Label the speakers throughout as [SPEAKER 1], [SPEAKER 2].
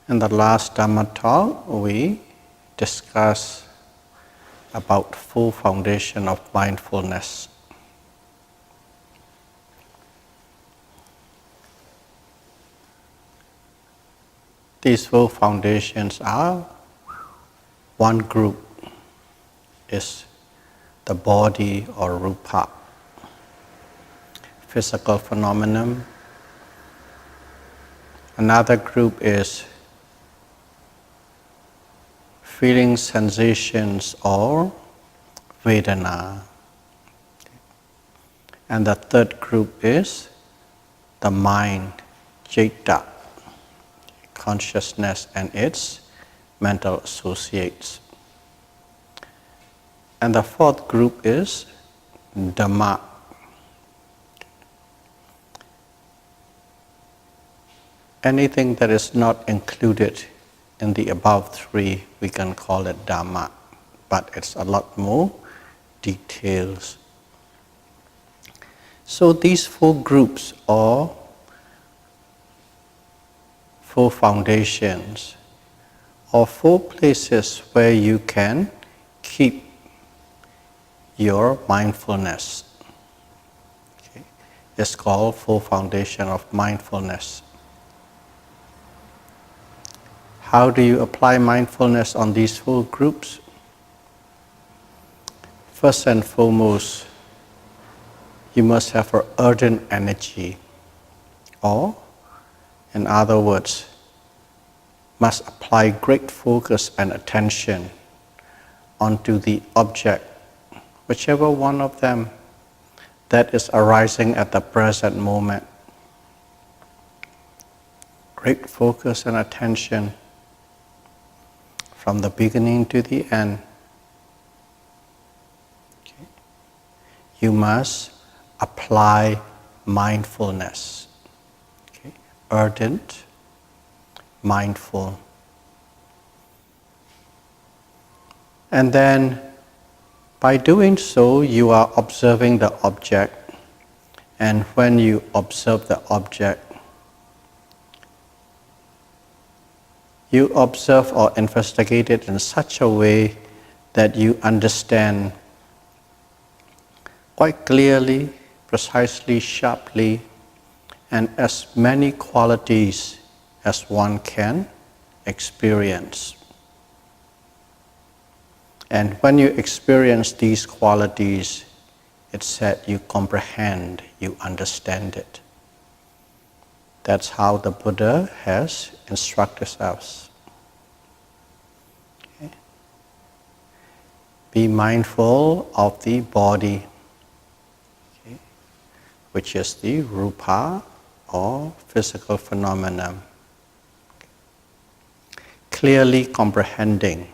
[SPEAKER 1] In the last Dhamma talk, we discussed about full foundation of mindfulness. These full foundations are: one group is the body or rupa, physical phenomenon. Another group is feeling, sensations, or vedana. And the third group is the mind, citta, consciousness and its mental associates. And the fourth group is Dhamma. Anything that is not included in the above three, we can call it Dhamma, but it's a lot more details. So these four groups or four foundations or four places where you can keep your mindfulness. Okay. It's called four foundation of mindfulness. How do you apply mindfulness on these four groups? First and foremost, you must have an ardent energy, or in other words, must apply great focus and attention onto the object, whichever one of them that is arising at the present moment. Great focus and attention from the beginning to the end. Okay. You must apply mindfulness. Okay. Ardent, mindful. And then by doing so, you are observing the object. And when you observe the object, you observe or investigate it in such a way that you understand quite clearly, precisely, sharply, and as many qualities as one can experience. And when you experience these qualities, it's said you comprehend, you understand it. That's how the Buddha has instructed us. Okay. Be mindful of the body, okay, which is the rupa or physical phenomenon. Okay. Clearly comprehending,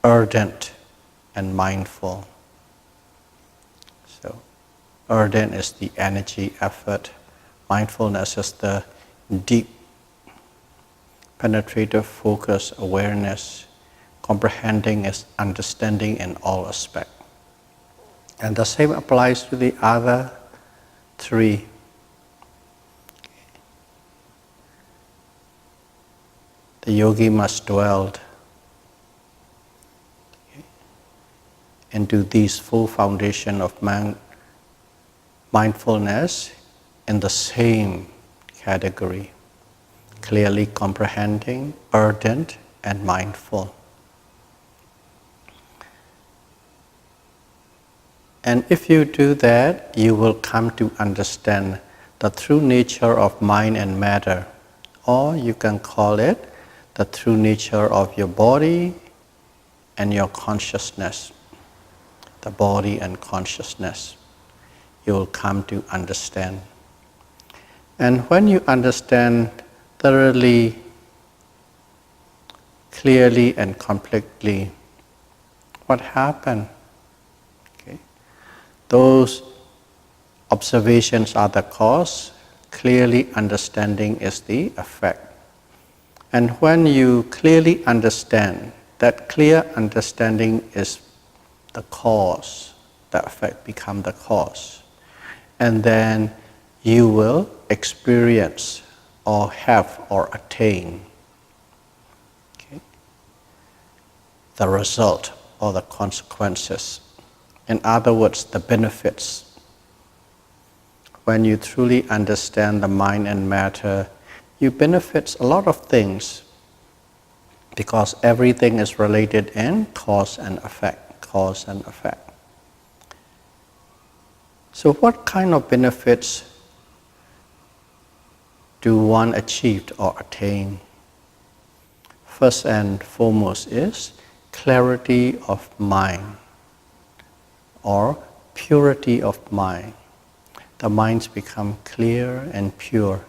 [SPEAKER 1] ardent and mindful. So, ardent is the energy, effort. Mindfulness is the deep, penetrative focus, awareness. Comprehending is understanding in all aspects. And the same applies to the other three. The yogi must dwell into these full foundation of mindfulness in the same category, clearly comprehending, ardent, and mindful. And if you do that, you will come to understand the true nature of mind and matter, or you can call it the true nature of your body and your consciousness. The body and consciousness, you will come to understand. And when you understand thoroughly, clearly and completely, what happened? Okay. Those observations are the cause, clearly understanding is the effect. And when you clearly understand, that clear understanding is the cause, the effect become the cause. And then you will experience or have or attain. Okay? The result or the consequences. In other words, the benefits. When you truly understand the mind and matter, you benefit a lot of things because everything is related in cause and effect, cause and effect. So what kind of benefits do one achieve or attain? First and foremost is clarity of mind or purity of mind. The minds become clear and pure.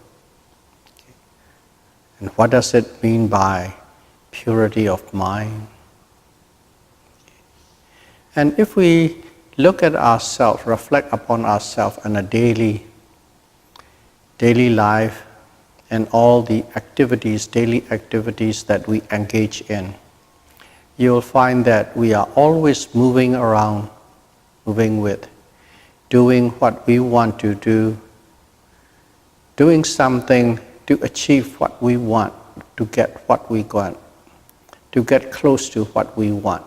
[SPEAKER 1] And what does it mean by purity of mind? And if we look at ourselves, reflect upon ourselves in a daily life and all the activities, daily activities that we engage in, you'll find that we are always moving around, moving with, doing what we want to do, doing something to achieve what we want, to get what we want, to get close to what we want.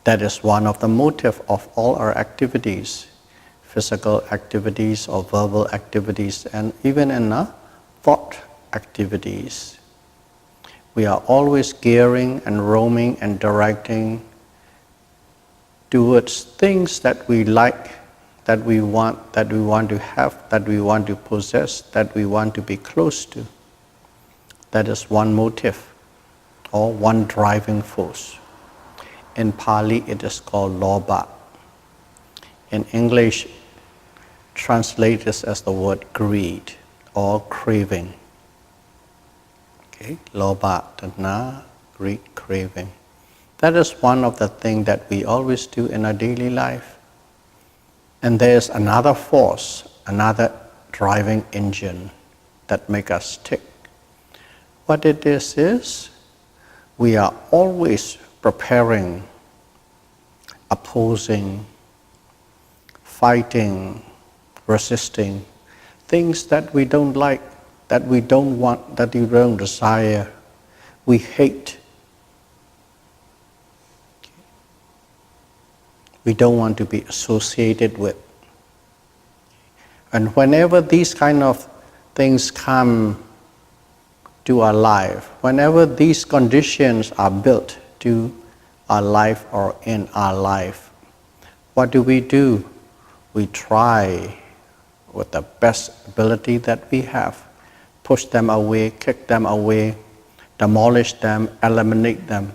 [SPEAKER 1] That is one of the motives of all our activities, physical activities or verbal activities, and even in thought activities. We are always gearing and roaming and directing towards things that we like, that we want to have, that we want to possess, that we want to be close to. That is one motive or one driving force. In Pali it is called lobha. In English, translate this as the word greed or craving. Okay, lobha, tanha, greed, craving. That is one of the things that we always do in our daily life. And there's another force, another driving engine that makes us tick. What it is we are always preparing, opposing, fighting, resisting things that we don't like, that we don't want, that we don't desire, we hate. We don't want to be associated with. And whenever these kind of things come to our life, whenever these conditions are built to our life or in our life, what do? We try with the best ability that we have, push them away, kick them away, demolish them, eliminate them.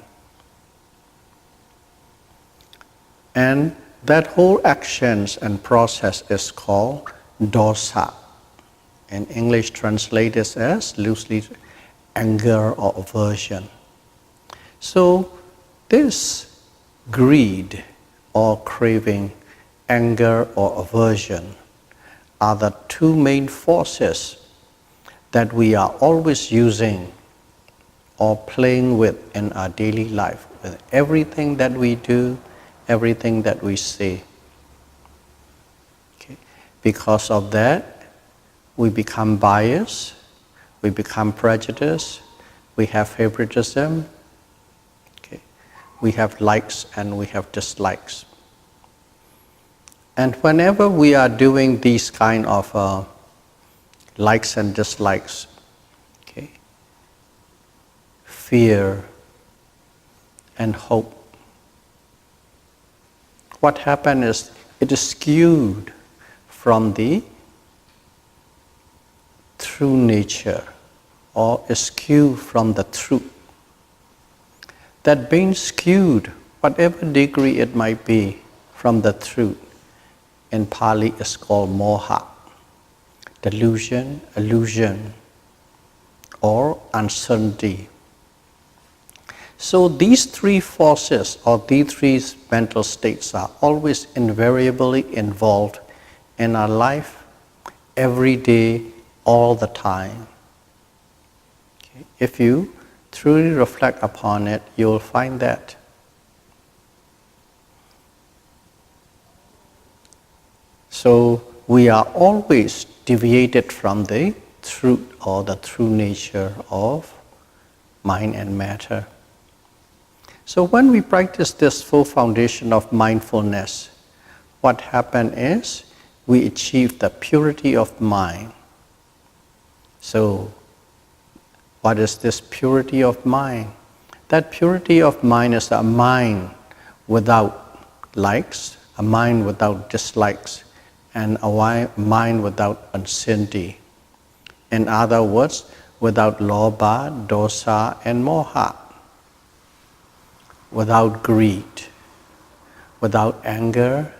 [SPEAKER 1] And that whole actions and process is called dosa. In English, translated as loosely anger or aversion. So this greed or craving, anger or aversion are the two main forces that we are always using or playing with in our daily life, with everything that we do, everything that we say. Okay. Because of that, we become biased, we become prejudiced, we have favoritism, okay. We have likes and we have dislikes. And whenever we are doing these kind of likes and dislikes, okay, fear and hope, what happens is it is skewed from the true nature or is skewed from the truth. That being skewed, whatever degree it might be, from the truth, in Pali is called moha, delusion, illusion, or uncertainty. So these three forces or these three mental states are always invariably involved in our life, every day, all the time. Okay. If you truly reflect upon it, you will find that. So we are always deviated from the truth or the true nature of mind and matter. So when we practice this full foundation of mindfulness, what happens is we achieve the purity of mind. So what is this purity of mind? That purity of mind is a mind without likes, a mind without dislikes, and a mind without anxiety. In other words, without lobha, dosa, and moha. Without greed, without anger,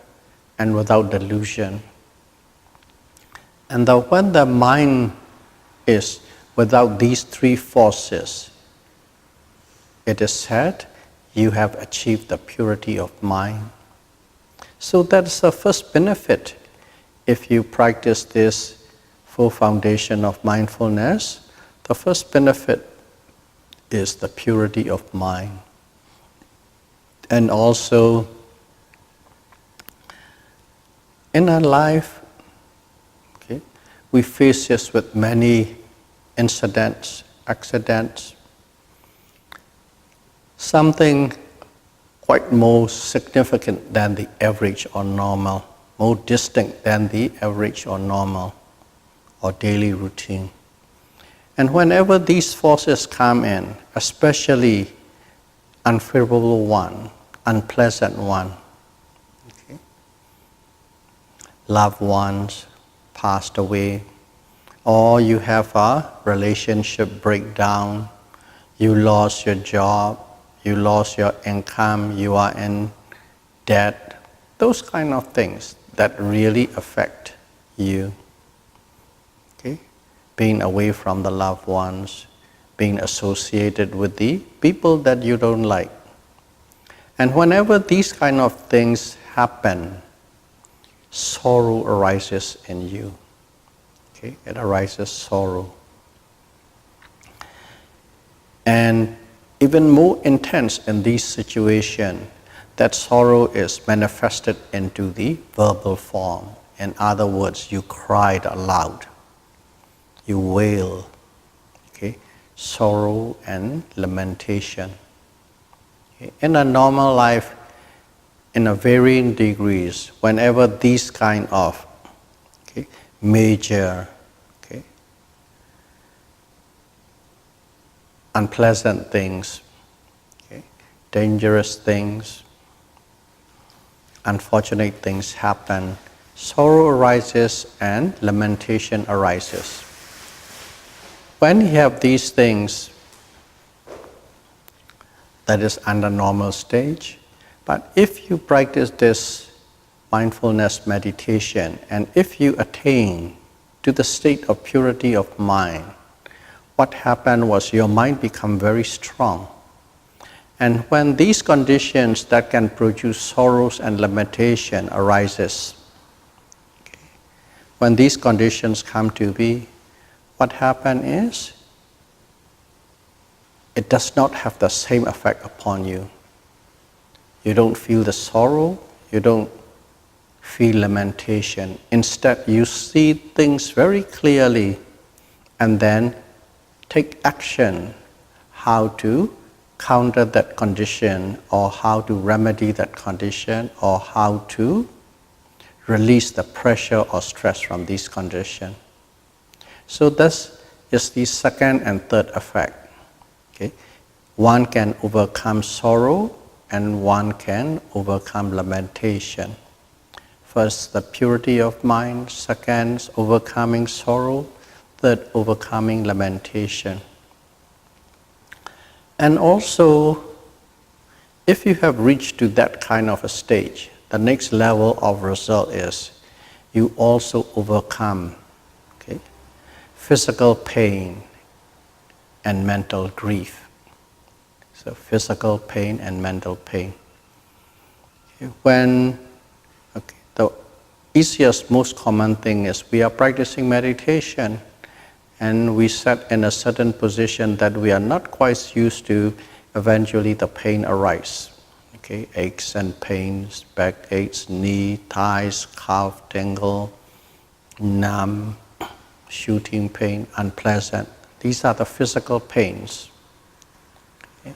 [SPEAKER 1] and without delusion. And when the mind is without these three forces, it is said, you have achieved the purity of mind. So that's the first benefit. If you practice this full foundation of mindfulness, the first benefit is the purity of mind. And also, in our life, we face this with many incidents, accidents. Something quite more significant than the average or normal, more distinct than the average or normal or daily routine. And whenever these forces come in, especially unfavorable one, unpleasant one, loved ones passed away, or you have a relationship breakdown, you lost your job, you lost your income, you are in debt, those kind of things that really affect you. Being away from the loved ones, being associated with the people that you don't like. And whenever these kind of things happen, sorrow arises in you. It arises sorrow. And even more intense in this situation, that sorrow is manifested into the verbal form. In other words, you cried aloud, you wail, sorrow and lamentation. In a normal life, in a varying degrees, whenever these kind of major unpleasant things, dangerous things, unfortunate things happen, sorrow arises and lamentation arises. When you have these things, that is under normal stage. But if you practice this mindfulness meditation, and if you attain to the state of purity of mind, what happened was your mind become very strong. And when these conditions that can produce sorrows and lamentation arises, when these conditions come to be, what happens is, it does not have the same effect upon you. You don't feel the sorrow, you don't feel lamentation. Instead, you see things very clearly and then take action how to counter that condition, or how to remedy that condition, or how to release the pressure or stress from this condition. So this is the second and third effect. One can overcome sorrow and one can overcome lamentation. First, the purity of mind. Second, overcoming sorrow. Third, overcoming lamentation. And also, if you have reached to that kind of a stage, the next level of result is you also overcome physical pain and mental grief. So physical pain and mental pain. When the easiest, most common thing is we are practicing meditation and we sit in a certain position that we are not quite used to, eventually the pain arises. Aches and pains, back aches, knee, thighs, calf tingle, numb, shooting pain, unpleasant. These are the physical pains. Okay?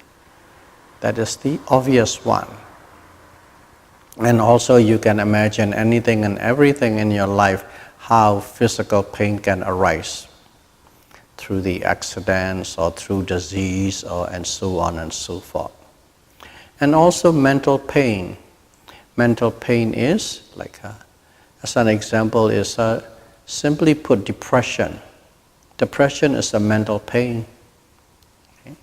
[SPEAKER 1] That is the obvious one. And also you can imagine anything and everything in your life, how physical pain can arise through the accidents or through disease and so on and so forth. And also mental pain. Mental pain is, as an example, is simply put depression. Depression is a mental pain. Okay?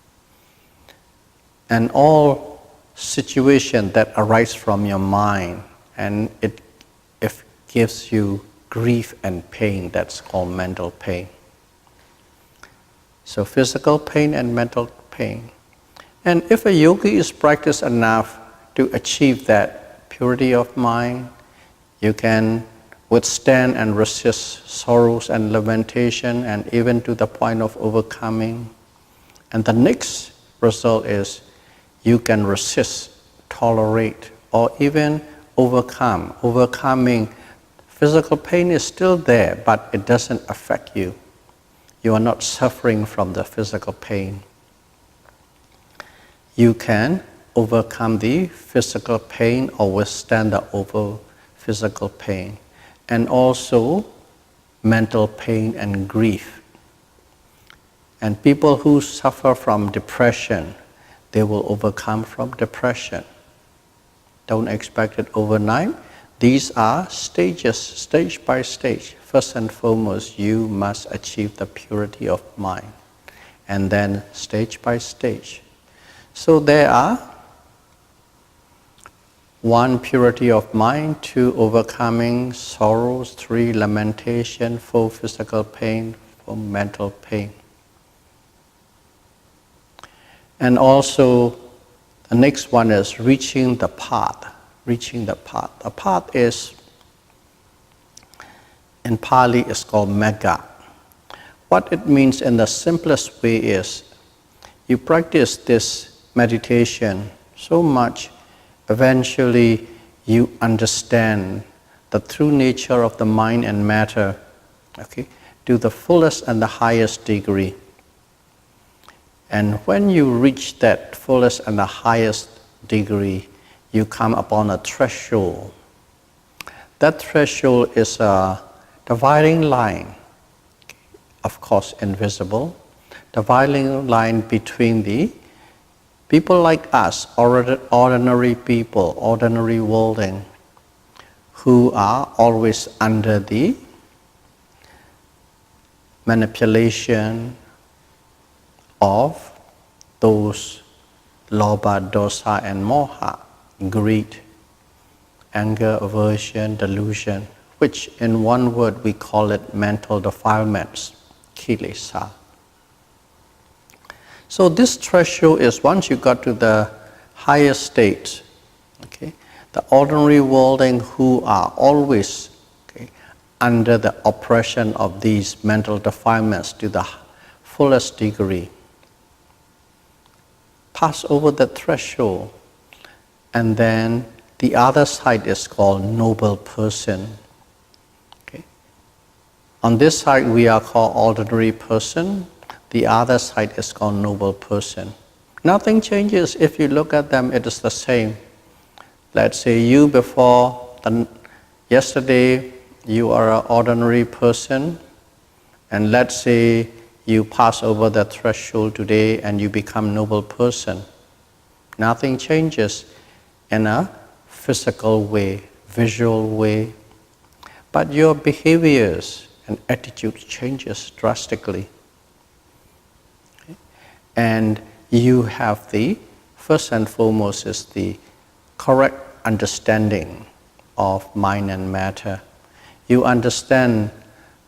[SPEAKER 1] And all situation that arise from your mind, and it gives you grief and pain, that's called mental pain. So physical pain and mental pain. And if a yogi is practiced enough to achieve that purity of mind, you can withstand and resist sorrows and lamentation, and even to the point of overcoming. And the next result is you can resist, tolerate, or even overcome. Overcoming, physical pain is still there, but it doesn't affect you. You are not suffering from the physical pain. You can overcome the physical pain or withstand the physical pain. And also mental pain and grief. And people who suffer from depression, they will overcome from depression. Don't expect it overnight. These are stages, stage by stage. First and foremost, you must achieve the purity of mind. And then stage by stage. So there are 1, purity of mind, 2, overcoming sorrows, 3, lamentation, 4, physical pain, 4, mental pain. And also, the next one is reaching the path. Reaching the path. The path is, in Pali, is called Magga. What it means in the simplest way is, you practice this meditation so much, eventually you understand the true nature of the mind and matter, okay, to the fullest and the highest degree. And when you reach that fullest and the highest degree, you come upon a threshold. That threshold is a dividing line, of course invisible, dividing line between the people like us, ordinary people, ordinary worldling, who are always under the manipulation of those lobha, dosa, and moha, greed, anger, aversion, delusion, which in one word we call it mental defilements, kilesa. So this threshold is once you got to the higher state, okay, the ordinary worldling who are always under the oppression of these mental defilements to the fullest degree, pass over the threshold, and then the other side is called noble person. Okay. On this side we are called ordinary person. The other side is called noble person. Nothing changes. If you look at them, it is the same. Let's say you yesterday you are an ordinary person, and let's say you pass over the threshold today and you become noble person. Nothing changes in a physical way, visual way, but your behaviors and attitudes changes drastically. And you have first and foremost is the correct understanding of mind and matter. You understand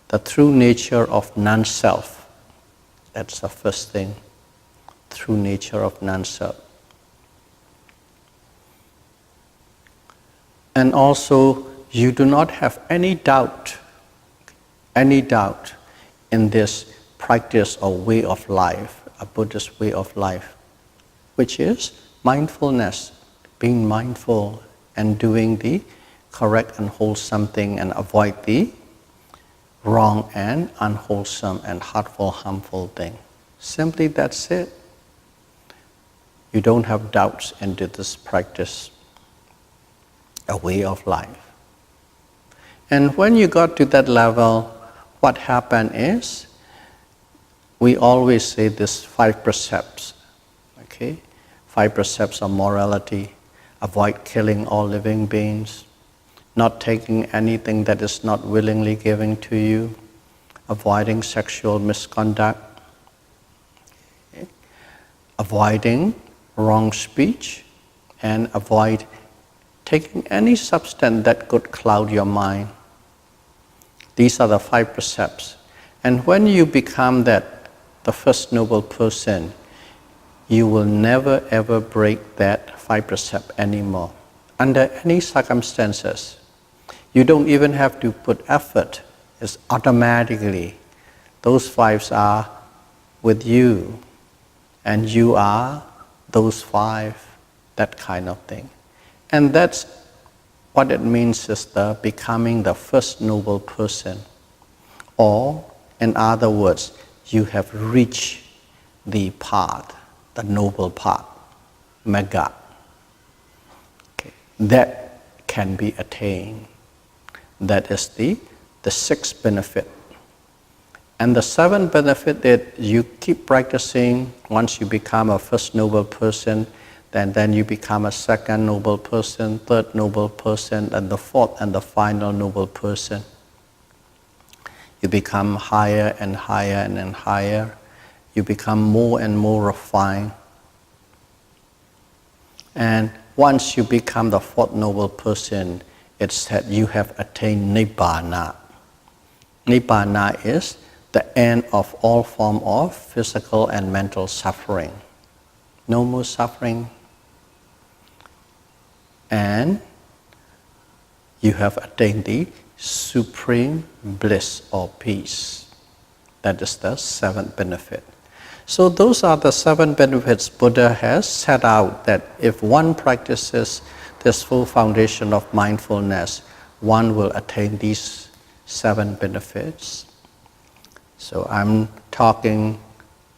[SPEAKER 1] the true nature of non-self. That's the first thing, true nature of non-self. And also, you do not have any doubt in this practice or way of life, a Buddhist way of life, which is mindfulness, being mindful and doing the correct and wholesome thing and avoid the wrong and unwholesome and hurtful, harmful thing. Simply that's it. You don't have doubts into this practice, a way of life. And when you got to that level, what happened is, we always say this 5 precepts, okay? 5 precepts of morality: avoid killing all living beings, not taking anything that is not willingly given to you, avoiding sexual misconduct, okay? Avoiding wrong speech, and avoid taking any substance that could cloud your mind. These are the 5 precepts. And when you become that, the first noble person, you will never ever break that 5 precepts anymore, under any circumstances. You don't even have to put effort. It's automatically, those 5 are with you, and you are those 5, that kind of thing. And that's what it means, is the becoming the first noble person. Or, in other words, you have reached the path, the noble path, Magga. Okay. That can be attained. That is the 6th benefit. And the 7th benefit that you keep practicing. Once you become a first noble person, then you become a 2nd noble person, 3rd noble person, and the 4th and the final noble person. You become higher and higher and higher. You become more and more refined. And once you become the 4th noble person, it's that you have attained Nibbana. Nibbana is the end of all form of physical and mental suffering. No more suffering. And you have attained the supreme bliss or peace. That is the 7th benefit. So those are the 7 benefits Buddha has set out, that if one practices this full foundation of mindfulness, one will attain these 7 benefits. So I'm talking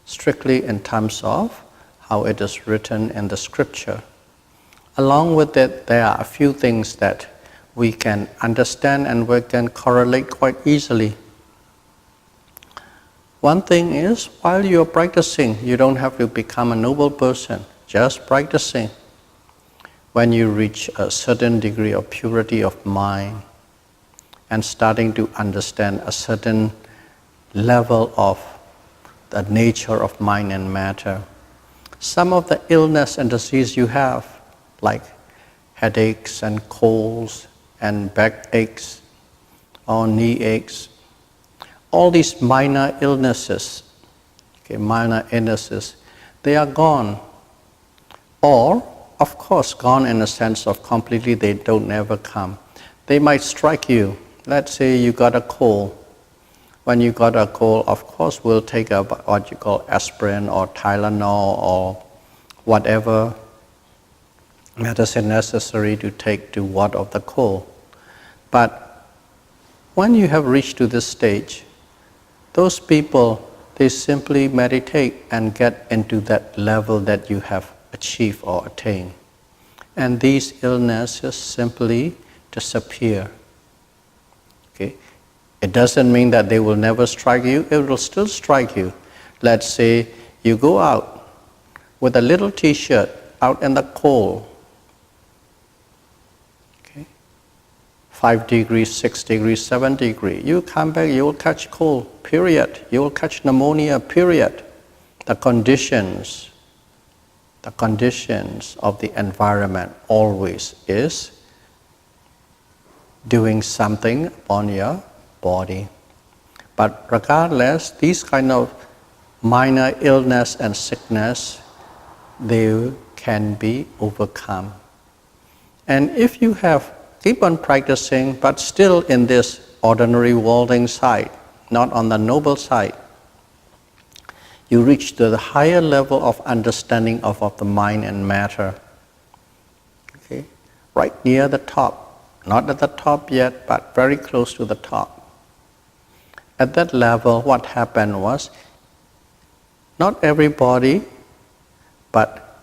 [SPEAKER 1] strictly in terms of how it is written in the scripture. Along with it, there are a few things that we can understand and we can correlate quite easily. One thing is, while you're practicing, you don't have to become a noble person, just practicing. When you reach a certain degree of purity of mind and starting to understand a certain level of the nature of mind and matter, some of the illness and disease you have, like headaches and colds and backaches or knee aches, all these minor illnesses, they are gone. Or, of course, gone in a sense of completely they don't never come. They might strike you. Let's say you got a cold. When you got a cold, of course, we'll take what you call aspirin or Tylenol or whatever medicine necessary to take to ward off the cold. But when you have reached to this stage, those people, they simply meditate and get into that level that you have achieved or attained. And these illnesses simply disappear. Okay? It doesn't mean that they will never strike you, it will still strike you. Let's say you go out with a little t-shirt out in the cold, 5 degrees, 6 degrees, 7 degrees. You come back, you will catch cold, period. You will catch pneumonia, period. The conditions of the environment always is doing something upon your body. But regardless, these kind of minor illness and sickness, they can be overcome. And if you keep on practicing, but still in this ordinary worldling side, not on the noble side, you reach to the higher level of understanding of the mind and matter. Okay? Right near the top, not at the top yet, but very close to the top. At that level, what happened was, not everybody, but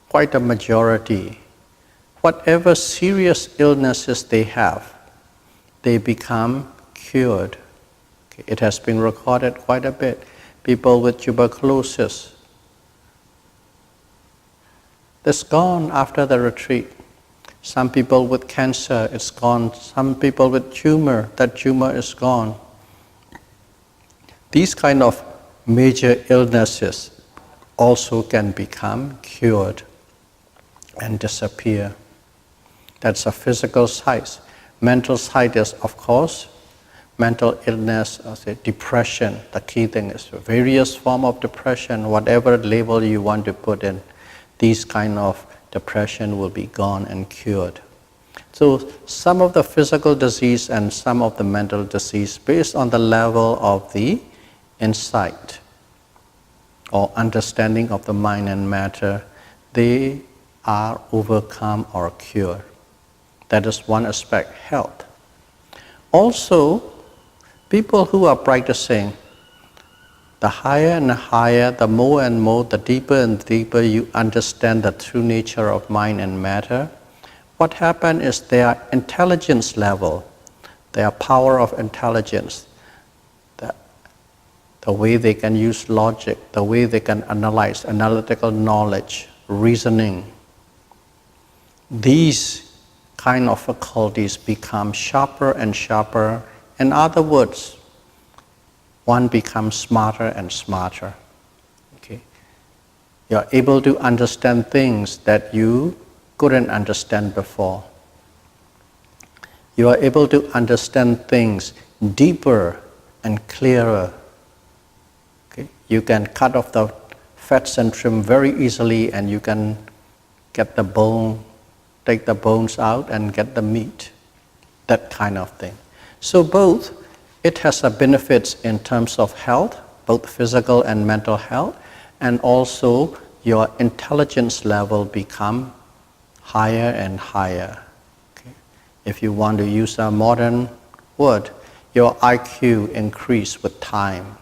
[SPEAKER 1] quite a majority, whatever serious illnesses they have, they become cured. Okay, it has been recorded quite a bit. People with tuberculosis, that's gone after the retreat. Some people with cancer, it's gone. Some people with tumor, that tumor is gone. These kind of major illnesses also can become cured and disappear. That's a physical side. Mental side is, of course, mental illness, depression. The key thing is various form of depression, whatever label you want to put in, these kind of depression will be gone and cured. So some of the physical disease and some of the mental disease, based on the level of the insight or understanding of the mind and matter, they are overcome or cured. That is one aspect, health. Also, people who are practicing, the higher and higher, the more and more, the deeper and deeper you understand the true nature of mind and matter, what happens is their intelligence level, their power of intelligence, the way they can use logic, the way they can analyze, analytical knowledge, reasoning, these kind of faculties become sharper and sharper. In other words, one becomes smarter and smarter. Okay? You are able to understand things that you couldn't understand before. You are able to understand things deeper and clearer. Okay? You can cut off the fats and trim very easily, and you can get the bone, take the bones out and get the meat. That kind of thing. So both, it has a benefits in terms of health, both physical and mental health, and also your intelligence level become higher and higher. Okay? If you want to use a modern word, your IQ increase with time,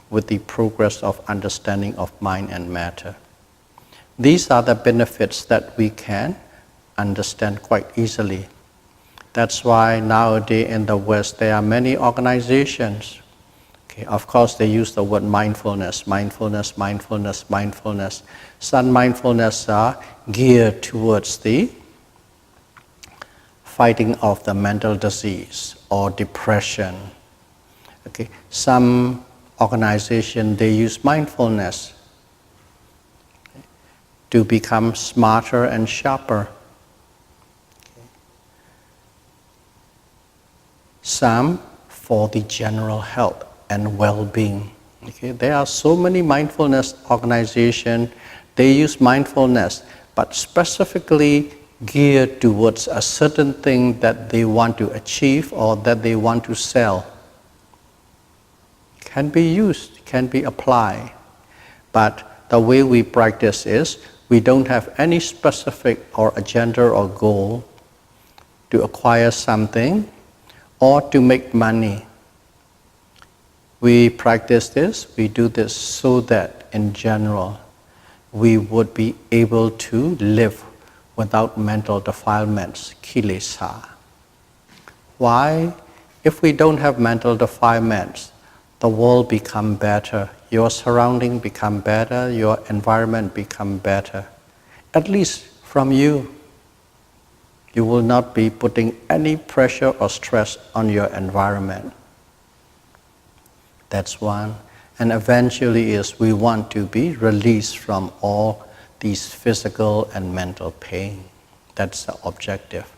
[SPEAKER 1] with the progress of understanding of mind and matter. These are the benefits that we can understand quite easily. That's why nowadays in the West there are many organizations. Okay, of course they use the word mindfulness, mindfulness, mindfulness, mindfulness. Some mindfulness are geared towards the fighting of the mental disease or depression. Okay, some organization they use mindfulness to become smarter and sharper. Some for the general health and well-being. Okay? There are so many mindfulness organizations, they use mindfulness, but specifically geared towards a certain thing that they want to achieve or that they want to sell. Can be used, can be applied, but the way we practice is, we don't have any specific or agenda or goal to acquire something or to make money. We practice this, we do this so that in general we would be able to live without mental defilements, kilesa. Why? If we don't have mental defilements, the world become better, your surrounding become better, your environment become better. At least from you. You will not be putting any pressure or stress on your environment. That's one. And eventually is we want to be released from all these physical and mental pain. That's the objective.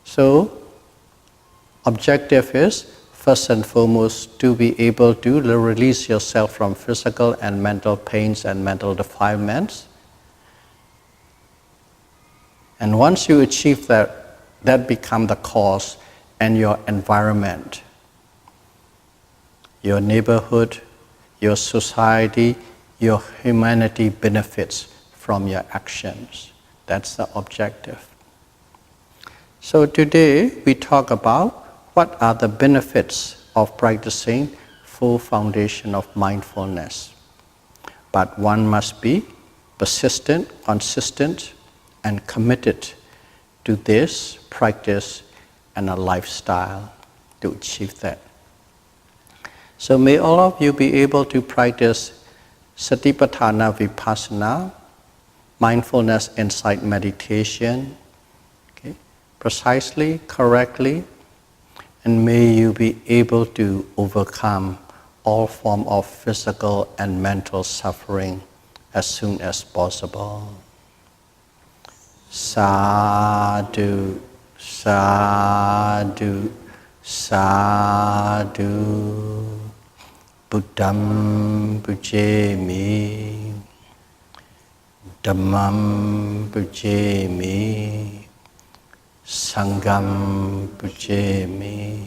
[SPEAKER 1] So, objective is, first and foremost, to be able to release yourself from physical and mental pains and mental defilements. And once you achieve that, that becomes the cause and your environment, your neighborhood, your society, your humanity benefits from your actions. That's the objective. So today we talk about what are the benefits of practicing full foundation of mindfulness. But one must be persistent, consistent, and committed to this practice and a lifestyle to achieve that. So may all of you be able to practice Satipatthana-Vipassana, Mindfulness-Insight meditation, okay, precisely, correctly, and may you be able to overcome all form of physical and mental suffering as soon as possible. Sadhu, sadhu, sadhu. Buddham pujemi, Dhammam pujemi, Sangham pujemi.